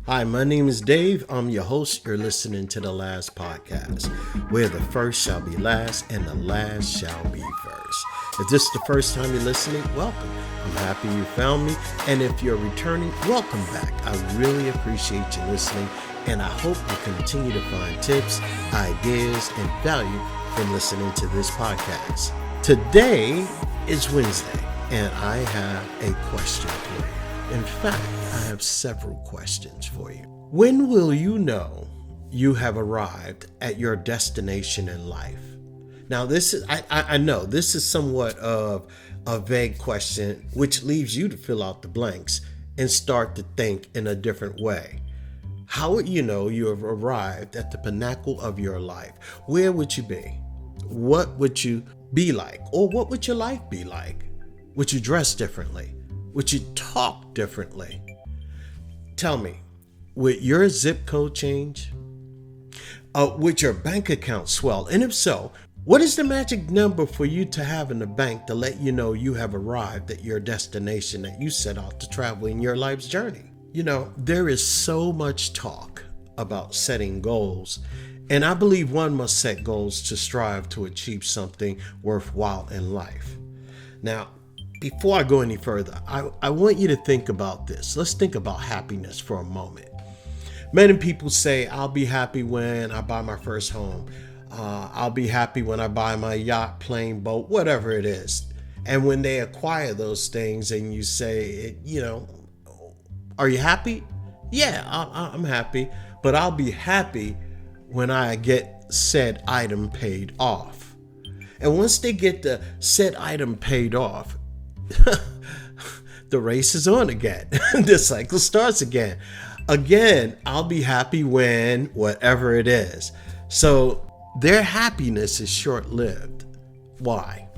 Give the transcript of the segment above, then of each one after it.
Hi, my name is Dave. I'm your host. You're listening to The Last Podcast, where the first shall be last and the last shall be first. If this is the first time you're listening, welcome. I'm happy you found me. And if you're returning, welcome back. I really appreciate you listening, and I hope you continue to find tips, ideas, and value from listening to this podcast. Today is Wednesday, and I have a question for you. In fact, I have several questions for you. When will you know you have arrived at your destination in life? Now, this is I know this is somewhat of a vague question, which leaves you to fill out the blanks and start to think in a different way. How would you know you have arrived at the pinnacle of your life? Where would you be? What would you be like? Or what would your life be like? Would you dress differently? Would you talk differently? Tell me, would your zip code change? Would your bank account swell? And if so, what is the magic number for you to have in the bank to let you know you have arrived at your destination that you set out to travel in your life's journey? You know, there is so much talk about setting goals, and I believe one must set goals to strive to achieve something worthwhile in life. Now, before I go any further, I want you to think about this. Let's think about happiness for a moment. Many people say, I'll be happy when I buy my first home. I'll be happy when I buy my yacht, plane, boat, whatever it is. And when they acquire those things and you say, are you happy? Yeah, I'm happy. But I'll be happy when I get said item paid off. And once they get the said item paid off, the race is on again. The cycle starts again. Again, I'll be happy when whatever it is. So their happiness is short-lived. Why?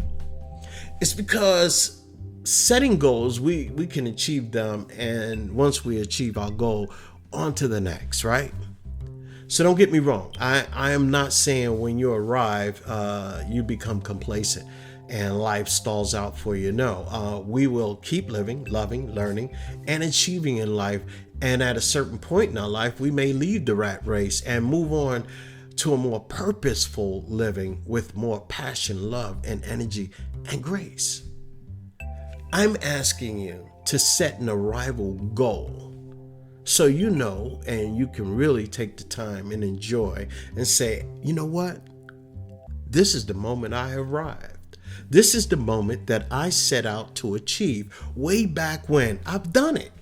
It's because setting goals, we can achieve them, and once we achieve our goal, on to the next, right? So don't get me wrong. I am not saying when you arrive, you become complacent and life stalls out for you. No, we will keep living, loving, learning, and achieving in life. And at a certain point in our life, we may leave the rat race and move on to a more purposeful living with more passion, love, and energy and grace. I'm asking you to set an arrival goal so you know, and you can really take the time and enjoy and say, you know what? This is the moment I arrived. This is the moment that I set out to achieve way back when. I've done it.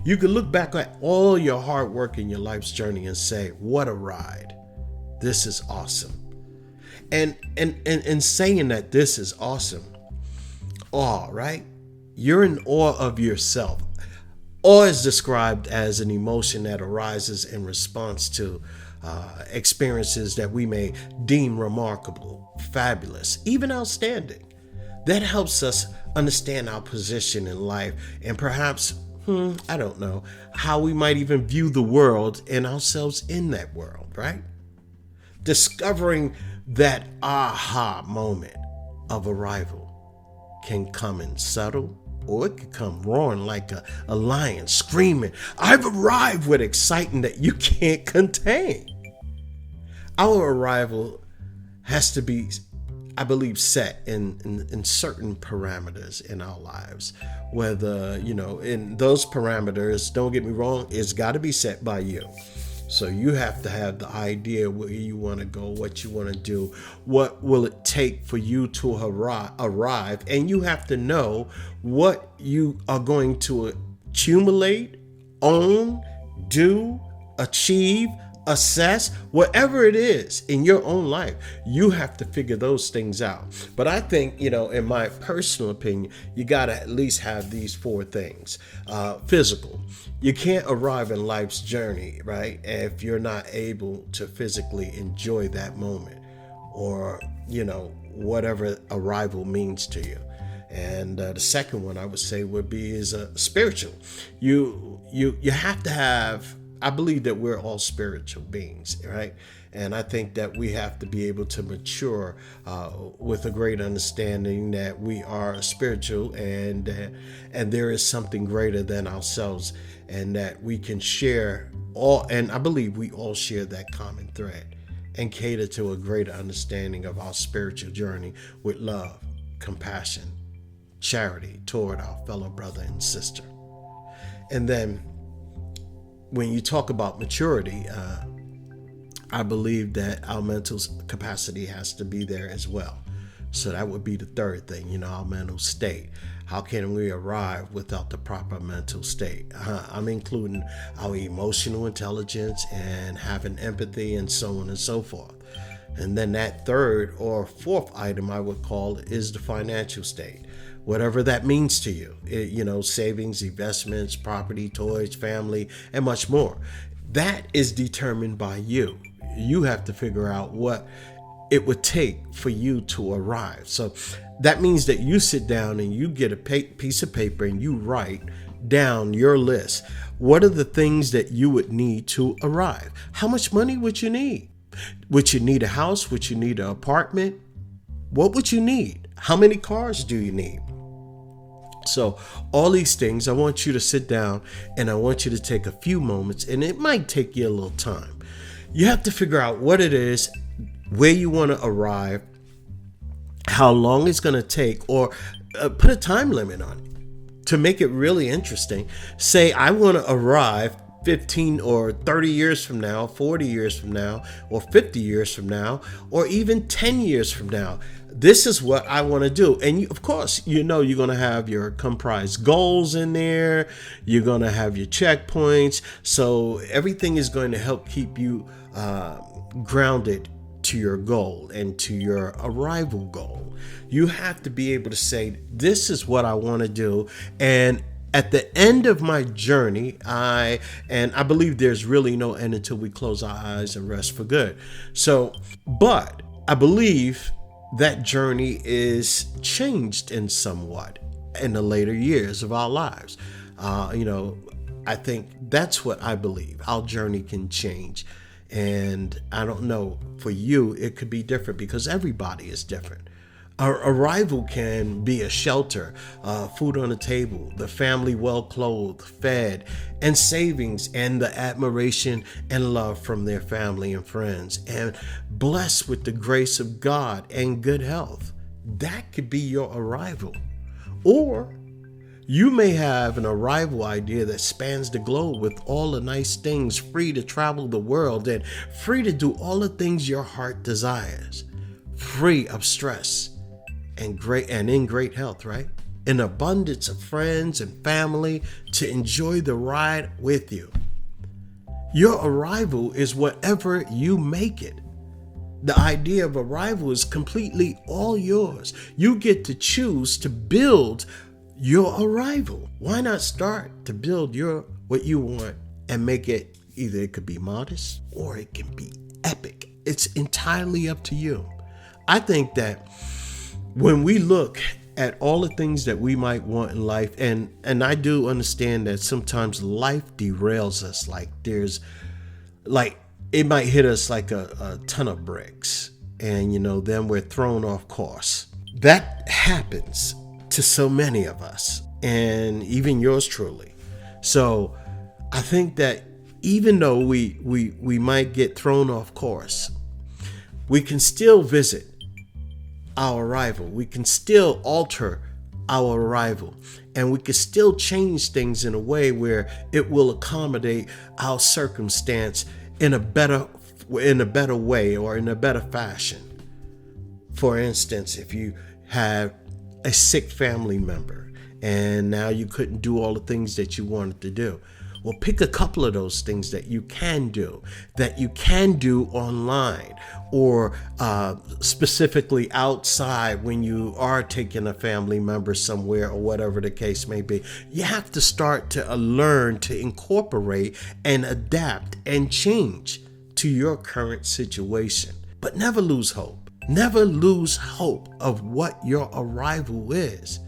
You can look back at all your hard work in your life's journey and say, what a ride. This is awesome. And saying that this is awesome, awe, right? You're in awe of yourself. Awe is described as an emotion that arises in response to experiences that we may deem remarkable, fabulous, even outstanding. That helps us understand our position in life and perhaps, I don't know, how we might even view the world and ourselves in that world, right? Discovering that aha moment of arrival can come in subtle, or it could come roaring like a lion screaming, I've arrived, with excitement that you can't contain. Our arrival has to be, I believe, set in certain parameters in our lives. Whether, in those parameters, don't get me wrong, it's got to be set by you. So you have to have the idea where you want to go, what you want to do, what will it take for you to arrive, and you have to know what you are going to accumulate, own, do, achieve, assess, whatever it is in your own life. You have to figure those things out. But I think, in my personal opinion, you got to at least have these four things. Physical. You can't arrive in life's journey, right, if you're not able to physically enjoy that moment or, whatever arrival means to you. And the second one I would say would be is spiritual. You have to have, I believe that we're all spiritual beings, right? And I think that we have to be able to mature with a great understanding that we are spiritual, and there is something greater than ourselves, and that we can share all. And I believe we all share that common thread and cater to a greater understanding of our spiritual journey with love, compassion, charity toward our fellow brother and sister. And then when you talk about maturity, I believe that our mental capacity has to be there as well. So that would be the third thing, our mental state. How can we arrive without the proper mental state? I'm including our emotional intelligence and having empathy and so on and so forth. And then that third or fourth item I would call is the financial state. Whatever that means to you, savings, investments, property, toys, family, and much more. That is determined by you. You have to figure out what it would take for you to arrive. So that means that you sit down and you get a piece of paper and you write down your list. What are the things that you would need to arrive? How much money would you need? Would you need a house? Would you need an apartment? What would you need? How many cars do you need? So all these things, I want you to sit down and I want you to take a few moments, and it might take you a little time. You have to figure out what it is, where you want to arrive, how long it's going to take, or put a time limit on it to make it really interesting. Say, I want to arrive 15 or 30 years from now, 40 years from now, or 50 years from now, or even 10 years from now. This is what I want to do. And of course, you're going to have your comprised goals in there. You're going to have your checkpoints. So everything is going to help keep you grounded to your goal and to your arrival goal. You have to be able to say, this is what I want to do. And at the end of my journey, I believe there's really no end until we close our eyes and rest for good. But I believe that journey is changed in somewhat in the later years of our lives. I think that's what I believe. Our journey can change. And I don't know, for you, it could be different because everybody is different. Our arrival can be a shelter, food on the table, the family well-clothed, fed, and savings, and the admiration and love from their family and friends, and blessed with the grace of God and good health. That could be your arrival. Or you may have an arrival idea that spans the globe with all the nice things, free to travel the world and free to do all the things your heart desires, free of stress, and in great health, right? An abundance of friends and family to enjoy the ride with you. Your arrival is whatever you make it. The idea of arrival is completely all yours. You get to choose to build your arrival. Why not start to build what you want and make it, either it could be modest or it can be epic. It's entirely up to you. I think that when we look at all the things that we might want in life, and I do understand that sometimes life derails us, it might hit us like a ton of bricks, and then we're thrown off course. That happens to so many of us, and even yours truly. So I think that even though we might get thrown off course, we can still visit our arrival. We can still alter our arrival, and we can still change things in a way where it will accommodate our circumstance in a better way or in a better fashion. For instance, if you have a sick family member and now you couldn't do all the things that you wanted to do, well, pick a couple of those things that you can do online, or specifically outside when you are taking a family member somewhere, or whatever the case may be. You have to start to learn to incorporate and adapt and change to your current situation. But never lose hope. Never lose hope of what your arrival is.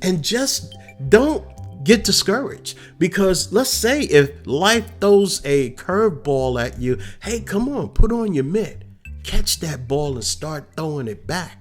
And just don't get discouraged. Because let's say if life throws a curveball at you, hey, come on, put on your mitt, catch that ball and start throwing it back.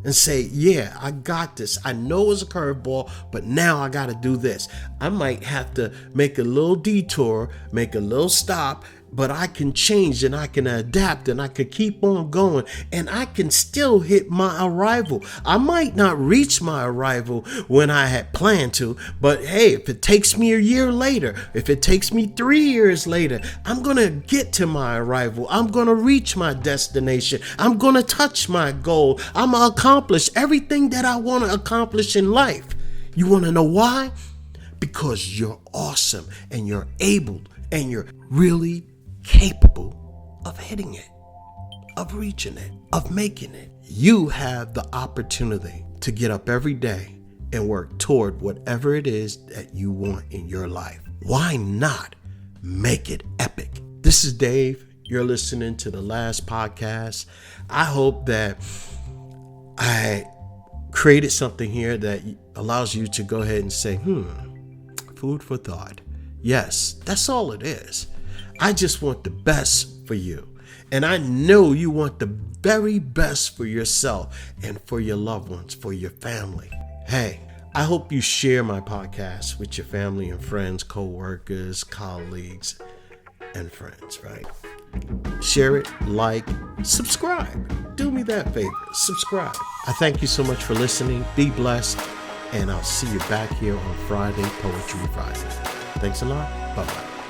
And say, yeah, I got this. I know it's a curveball, but now I got to do this. I might have to make a little detour, make a little stop, but I can change and I can adapt and I can keep on going and I can still hit my arrival. I might not reach my arrival when I had planned to, but hey, if it takes me a year later, if it takes me 3 years later, I'm going to get to my arrival. I'm going to reach my destination. I'm going to touch my goal. I'm going to accomplish everything that I want to accomplish in life. You want to know why? Because you're awesome and you're able and you're really capable of hitting it, of reaching it, of making it. You have the opportunity to get up every day and work toward whatever it is that you want in your life. Why not make it epic? This is Dave. You're listening to the last podcast. I hope that I created something here that allows you to go ahead and say, food for thought. Yes, that's all it is. I just want the best for you. And I know you want the very best for yourself and for your loved ones, for your family. Hey, I hope you share my podcast with your family and friends, co-workers, colleagues, and friends, right? Share it, like, subscribe. Do me that favor, subscribe. I thank you so much for listening. Be blessed. And I'll see you back here on Friday, Poetry Friday. Thanks a lot. Bye-bye.